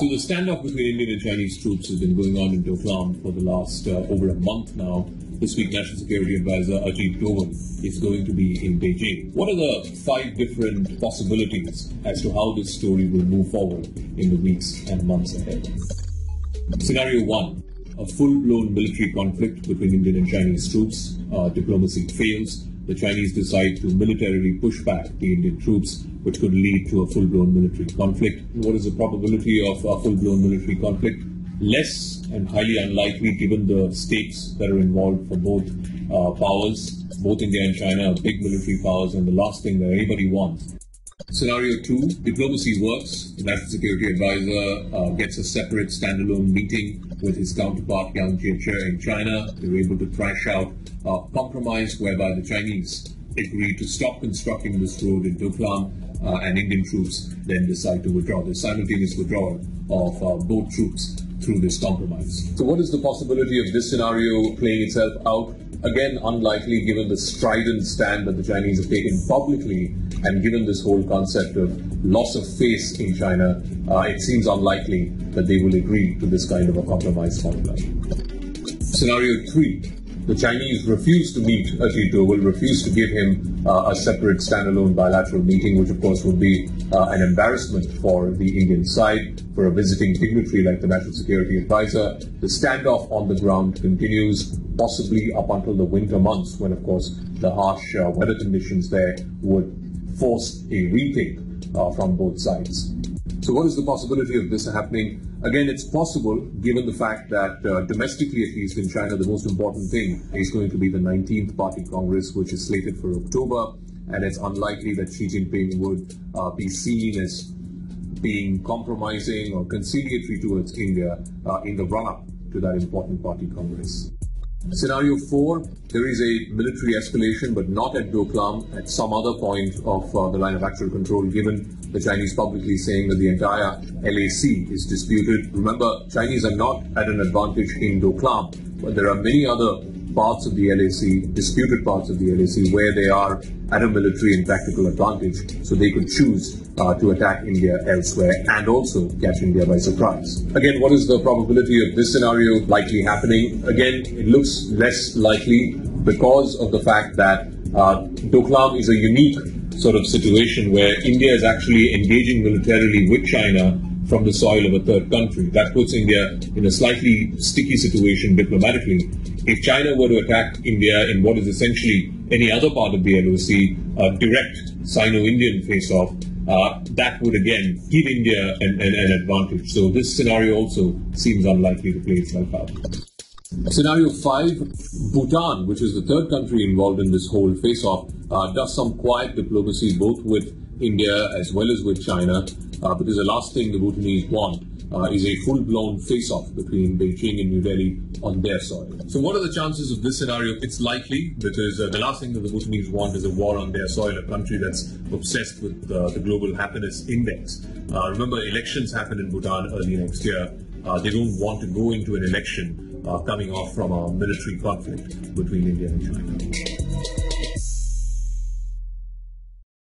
So the standoff between Indian and Chinese troops has been going on in Doklam for the last over a month now. This week, National Security Advisor Ajit is going to be in Beijing. What are the 5 different possibilities as to how this story will move forward in the weeks and months ahead? Scenario 1. A full-blown military conflict between Indian and Chinese troops. Diplomacy fails. The Chinese decide to militarily push back the Indian troops, which could lead to a full-blown military conflict. What is the probability of a full-blown military conflict? Less and highly unlikely given the stakes that are involved for both powers. Both India and China are big military powers, and the last thing that anybody wants. Scenario 2, diplomacy works. The National Security Advisor gets a separate standalone meeting with his counterpart Yang Jiechi in China. They were able to thrash out a compromise whereby the Chinese agree to stop constructing this road in Doklam, and Indian troops then decide to withdraw. The simultaneous withdrawal of both troops through this compromise. So what is the possibility of this scenario playing itself out? Again, unlikely given the strident stand that the Chinese have taken publicly, and given this whole concept of loss of face in China, it seems unlikely that they will agree to this kind of a compromise formula. Scenario 3. The Chinese refuse to meet Ajit, refuse to give him a separate standalone bilateral meeting, which of course would be an embarrassment for the Indian side, for a visiting dignitary like the National Security Advisor. The standoff on the ground continues, possibly up until the winter months, when of course the harsh weather conditions there would force a rethink from both sides. So what is the possibility of this happening? Again, it's possible given the fact that domestically, at least in China, the most important thing is going to be the 19th Party Congress, which is slated for October, and it's unlikely that Xi Jinping would be seen as being compromising or conciliatory towards India in the run-up to that important Party Congress. Scenario 4, there is a military escalation, but not at Doklam, at some other point of the line of actual control, given the Chinese publicly saying that the entire LAC is disputed. Remember, Chinese are not at an advantage in Doklam, but there are many other parts of the LAC, disputed parts of the LAC, where they are at a military and tactical advantage, so they could choose to attack India elsewhere and also catch India by surprise. Again, what is the probability of this scenario likely happening? Again, it looks less likely because of the fact that Doklam is a unique sort of situation where India is actually engaging militarily with China from the soil of a third country. That puts India in a slightly sticky situation diplomatically. If China were to attack India in what is essentially any other part of the LOC, a direct Sino-Indian face-off, that would again give India an advantage. So this scenario also seems unlikely to play itself out. Scenario 5, Bhutan, which is the third country involved in this whole face-off, does some quiet diplomacy both with India as well as with China, because the last thing the Bhutanese want is a full-blown face-off between Beijing and New Delhi on their soil. So what are the chances of this scenario? It's likely, because the last thing that the Bhutanese want is a war on their soil, a country that's obsessed with the Global Happiness Index. Remember, elections happen in Bhutan early next year. They don't want to go into an election coming off from a military conflict between India and China.